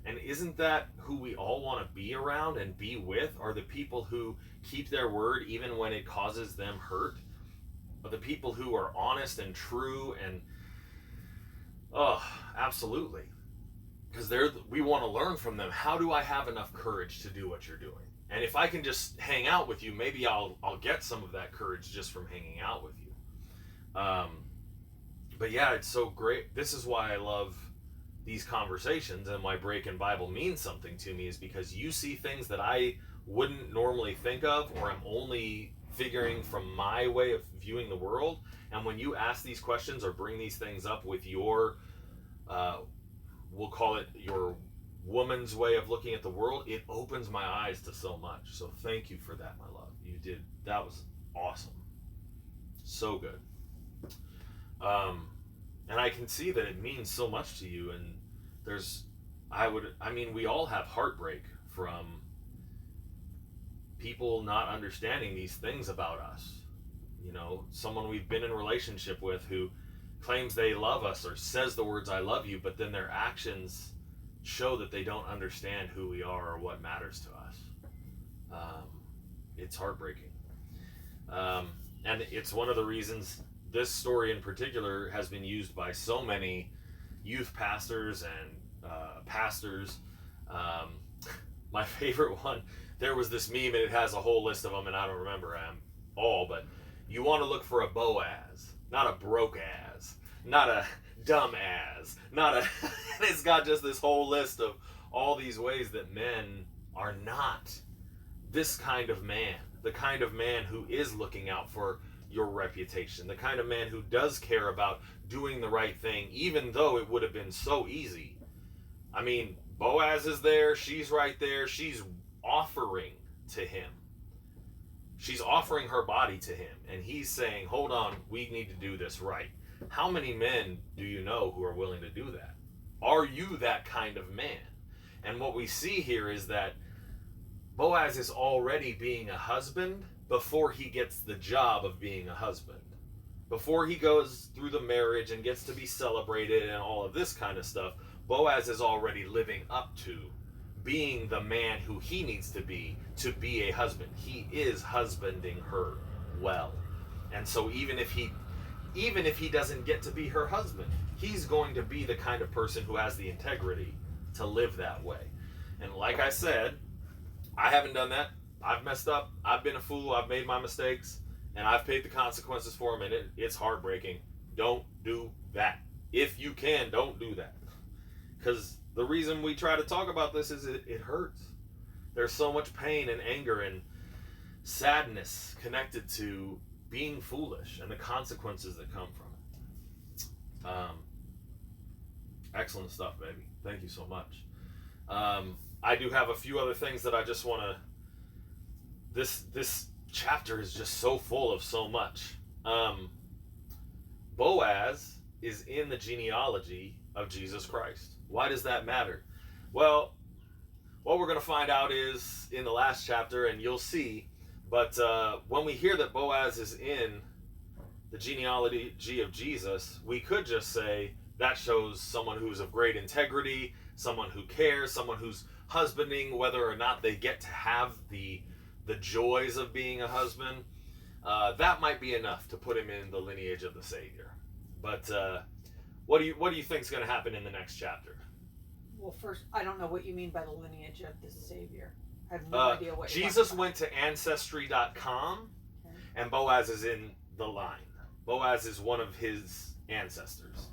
And isn't that who we all want to be around and be with? Are the people who keep their word even when it causes them hurt? Are the people who are honest and true and absolutely. Because we want to learn from them. How do I have enough courage to do what you're doing? And if I can just hang out with you, maybe I'll get some of that courage just from hanging out with you. But yeah, it's so great. This is why I love these conversations, and why BreaknBible means something to me is because you see things that I wouldn't normally think of, or I'm only figuring from my way of viewing the world. And when you ask these questions or bring these things up with your, we'll call it your woman's way of looking at the world, it opens my eyes to so much. So thank you for that, my love. That was awesome. So good. And I can see that it means so much to you. And we all have heartbreak from people not understanding these things about us. You know, someone we've been in a relationship with who claims they love us or says the words "I love you," but then their actions show that they don't understand who we are or what matters to us. It's heartbreaking. And it's one of the reasons this story in particular has been used by so many youth pastors and pastors. My favorite one, there was this meme and it has a whole list of them, and I don't remember them all, but you want to look for a Boaz, not a broke ass, not a dumb ass, not a it's got just this whole list of all these ways that men are not this kind of man, the kind of man who is looking out for your reputation, the kind of man who does care about doing the right thing, even though it would have been so easy. I mean, Boaz is there, she's right there, she's offering to him. She's offering her body to him, and he's saying, hold on, we need to do this right. How many men do you know who are willing to do that? Are you that kind of man? And what we see here is that Boaz is already being a husband before he gets the job of being a husband. Before he goes through the marriage and gets to be celebrated and all of this kind of stuff, Boaz is already living up to being the man who he needs to be a husband. He is husbanding her well. And so even if he doesn't get to be her husband, he's going to be the kind of person who has the integrity to live that way. And like I said, I haven't done that. I've messed up. I've been a fool. I've made my mistakes. And I've paid the consequences for them. And it's heartbreaking. Don't do that. If you can, don't do that. Because the reason we try to talk about this is it hurts. There's so much pain and anger and sadness connected to being foolish and the consequences that come from it. Excellent stuff, baby. Thank you so much. I do have a few other things that I just want to... This chapter is just so full of so much. Boaz is in the genealogy of Jesus Christ. Why does that matter? Well, what we're going to find out is in the last chapter, and you'll see, but when we hear that Boaz is in the genealogy of Jesus, we could just say that shows someone who's of great integrity, someone who cares, someone who's husbanding, whether or not they get to have the joys of being a husband. That might be enough to put him in the lineage of the Savior. But what do you think is going to happen in the next chapter?
Well, first, I don't know what you mean by the lineage of the Savior. I have no idea what
Jesus went to Ancestry.com, okay, and Boaz is in the line. Boaz is one of his ancestors.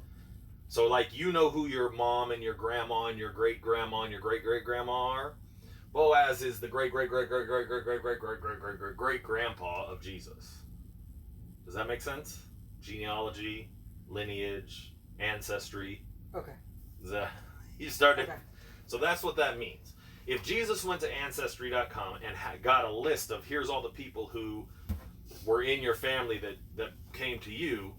So, like, you know who your mom and your grandma and your great-grandma and your great-great-grandma are? Boaz is the great-great-great-great-great-great-great-great-great-grandpa of Jesus. Does that make sense? Genealogy, lineage, ancestry.
Okay.
You started.
Okay.
So that's what that means. If Jesus went to Ancestry.com and got a list of here's all the people who were in your family that came to you,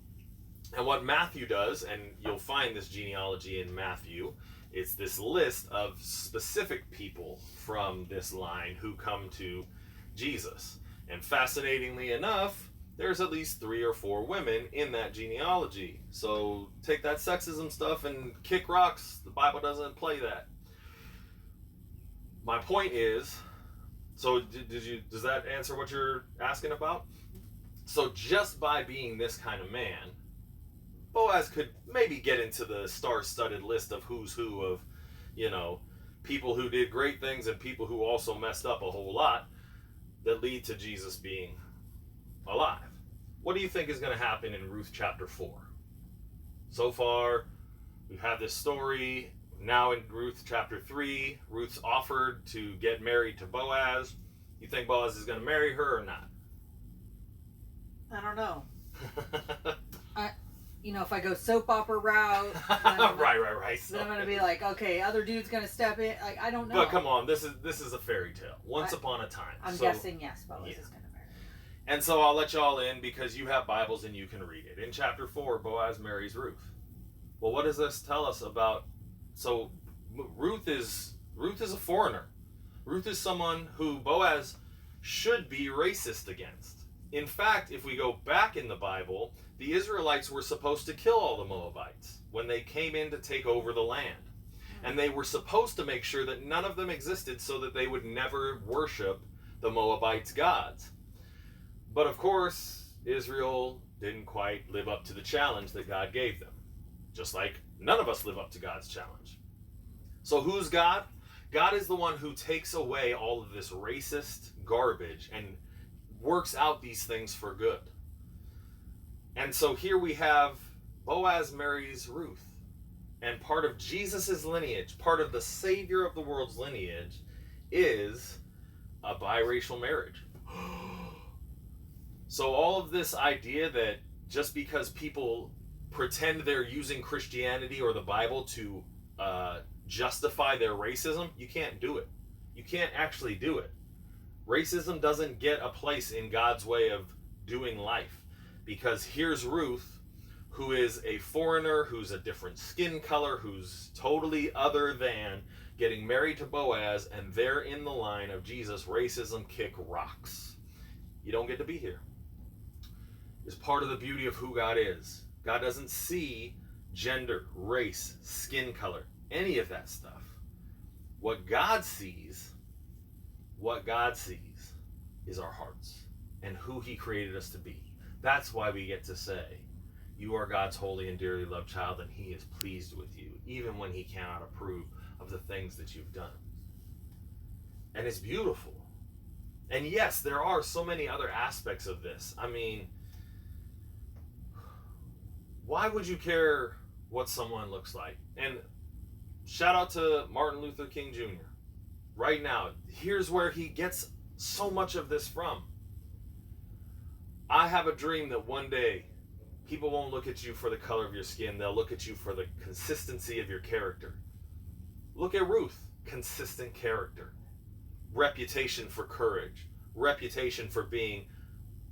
and what Matthew does, and you'll find this genealogy in Matthew, it's this list of specific people from this line who come to Jesus. And fascinatingly enough, there's at least 3 or 4 women in that genealogy. So take that sexism stuff and kick rocks. The Bible doesn't play that. My point is, so does that answer what you're asking about? So just by being this kind of man, Boaz could maybe get into the star-studded list of who's who of, people who did great things and people who also messed up a whole lot that lead to Jesus being alive. What do you think is going to happen in Ruth chapter 4? So far, we've had this story. Now in Ruth chapter 3, Ruth's offered to get married to Boaz. You think Boaz is going to marry her or not?
I don't know. If I go soap opera route,
right.
Then I'm gonna be like, okay, other dude's gonna step in. Like, I don't know.
But come on, this is a fairy tale. Once upon a time.
I'm guessing yes, Boaz is gonna marry.
And so I'll let y'all in because you have Bibles and you can read it. In chapter 4, Boaz marries Ruth. Well, what does this tell us about? So Ruth is a foreigner. Ruth is someone who Boaz should be racist against. In fact, if we go back in the Bible, the Israelites were supposed to kill all the Moabites when they came in to take over the land. And they were supposed to make sure that none of them existed so that they would never worship the Moabites' gods. But of course, Israel didn't quite live up to the challenge that God gave them. Just like none of us live up to God's challenge. So who's God? God is the one who takes away all of this racist garbage and works out these things for good. And so here we have Boaz marries Ruth. And part of Jesus' lineage, part of the Savior of the world's lineage, is a biracial marriage. So all of this idea that just because people pretend they're using Christianity or the Bible to justify their racism, you can't do it. You can't actually do it. Racism doesn't get a place in God's way of doing life, because here's Ruth, who is a foreigner, who's a different skin color, who's totally other than, getting married to Boaz, and they're in the line of Jesus. Racism kick rocks. You don't get to be here. It's part of the beauty of who God is. God doesn't see gender, race, skin color, any of that stuff. What God sees is our hearts and who he created us to be. That's why we get to say, you are God's holy and dearly loved child, and he is pleased with you, even when he cannot approve of the things that you've done. And it's beautiful. And yes, there are so many other aspects of this. I mean, why would you care what someone looks like? And shout out to Martin Luther King Jr. Right now, here's where he gets so much of this from. I have a dream that one day people won't look at you for the color of your skin. They'll look at you for the consistency of your character. Look at Ruth. Consistent character. Reputation for courage. Reputation for being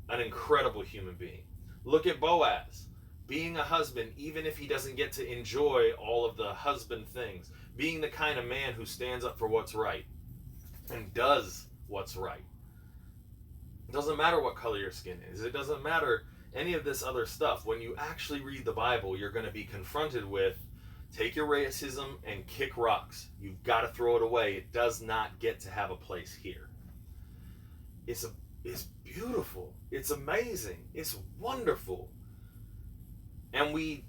an incredible human being. Look at Boaz. Being a husband, even if he doesn't get to enjoy all of the husband things. Being the kind of man who stands up for what's right and does what's right. It doesn't matter what color your skin is. It doesn't matter any of this other stuff. When you actually read the Bible, you're going to be confronted with, take your racism and kick rocks. You've got to throw it away. It does not get to have a place here. It's beautiful. It's amazing. It's wonderful. And we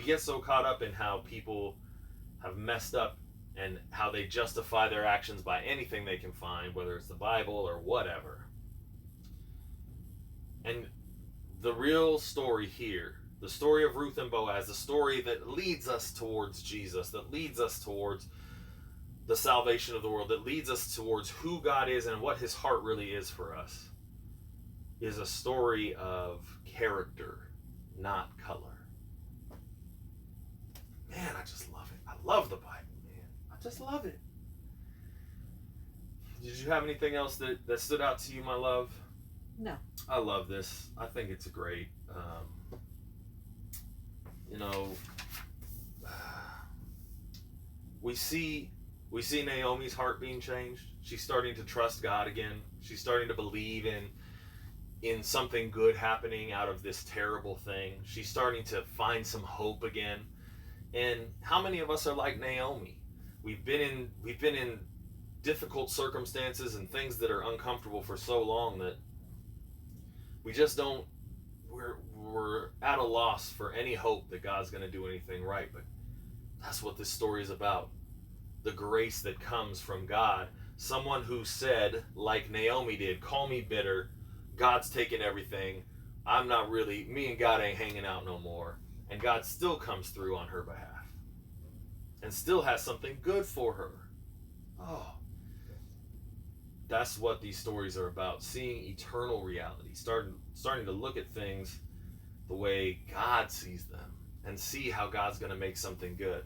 get so caught up in how people have messed up and how they justify their actions by anything they can find, whether it's the Bible or whatever. And the real story here, the story of Ruth and Boaz, the story that leads us towards Jesus, that leads us towards the salvation of the world, that leads us towards who God is and what his heart really is for us, is a story of character, not color. Man, I just love it. I love the Bible, man. I just love it. Did you have anything else that stood out to you, my love?
No.
I love this. I think it's great. We see Naomi's heart being changed. She's starting to trust God again. She's starting to believe in something good happening out of this terrible thing. She's starting to find some hope again. And how many of us are like Naomi? We've been in difficult circumstances and things that are uncomfortable for so long that we just don't, we're at a loss for any hope that God's going to do anything right. But that's what this story is about. The grace that comes from God. Someone who said, like Naomi did, call me bitter. God's taken everything. Me and God ain't hanging out no more. And God still comes through on her behalf. And still has something good for her. Oh. That's what these stories are about. Seeing eternal reality. Starting to look at things the way God sees them. And see how God's going to make something good.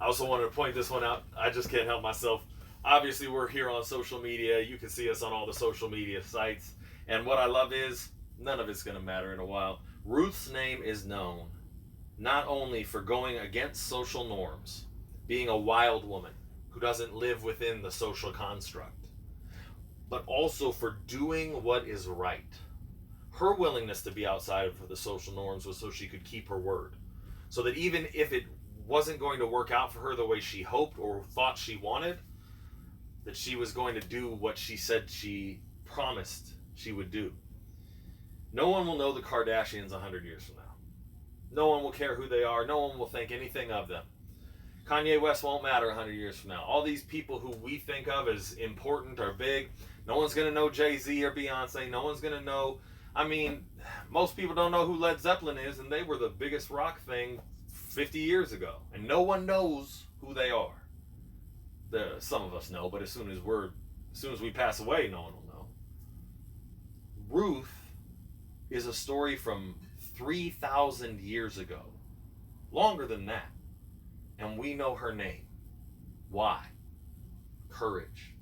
I also wanted to point this one out. I just can't help myself. Obviously, we're here on social media. You can see us on all the social media sites. And what I love is, none of it's going to matter in a while. Ruth's name is known not only for going against social norms, being a wild woman who doesn't live within the social construct, but also for doing what is right. Her willingness to be outside of the social norms was so she could keep her word. So that even if it wasn't going to work out for her the way she hoped or thought she wanted, that she was going to do what she said she promised she would do. No one will know the Kardashians 100 years from now. No one will care who they are. No one will think anything of them. Kanye West won't matter 100 years from now. All these people who we think of as important or big, no one's going to know Jay-Z or Beyonce. No one's going to know. I mean, most people don't know who Led Zeppelin is, and they were the biggest rock thing 50 years ago. And no one knows who they are. Some of us know, but as soon as we pass away, no one will know. Ruth is a story from 3,000 years ago. Longer than that. And we know her name. Why? Courage.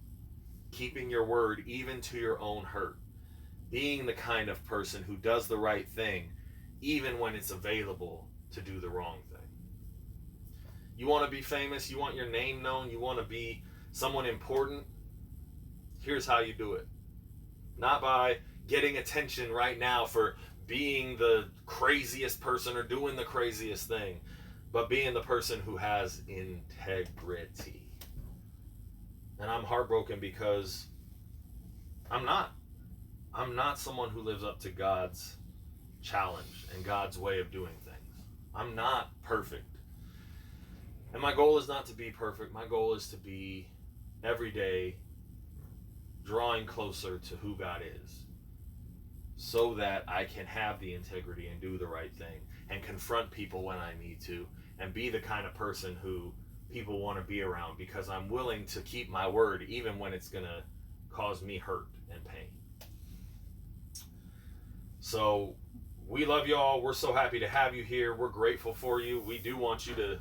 Keeping your word even to your own hurt. Being the kind of person who does the right thing even when it's available to do the wrong thing. You want to be famous, you want your name known, you want to be someone important. Here's how you do it. Not by getting attention right now for being the craziest person or doing the craziest thing, but being the person who has integrity. And I'm heartbroken because I'm not someone who lives up to God's challenge and God's way of doing things. I'm not perfect. And my goal is not to be perfect. My goal is to be every day drawing closer to who God is, so that I can have the integrity and do the right thing and confront people when I need to and be the kind of person who people want to be around because I'm willing to keep my word even when it's going to cause me hurt and pain. So we love y'all. We're so happy to have you here. We're grateful for you. We do want you to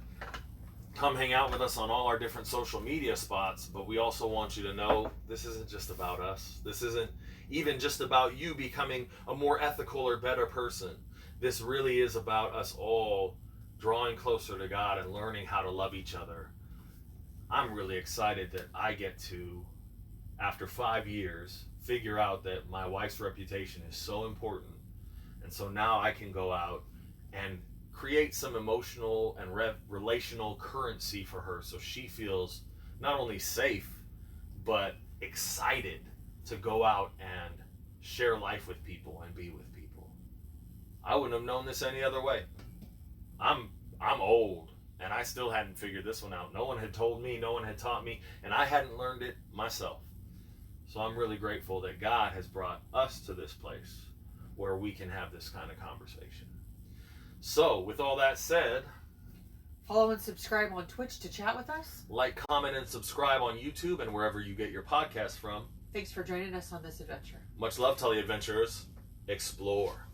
come hang out with us on all our different social media spots, but we also want you to know this isn't just about us. This isn't even just about you becoming a more ethical or better person. This really is about us all drawing closer to God and learning how to love each other. I'm really excited that I get to, after 5 years, figure out that my wife's reputation is so important. And so now I can go out and create some emotional and relational currency for her so she feels not only safe, but excited to go out and share life with people and be with people. I wouldn't have known this any other way. I'm old, and I still hadn't figured this one out. No one had told me, no one had taught me, and I hadn't learned it myself. So I'm really grateful that God has brought us to this place where we can have this kind of conversation. So, with all that said,
follow and subscribe on Twitch to chat with us.
Like, comment, and subscribe on YouTube and wherever you get your podcasts from.
Thanks for joining us on this adventure.
Much love, Telly Adventurers. Explore.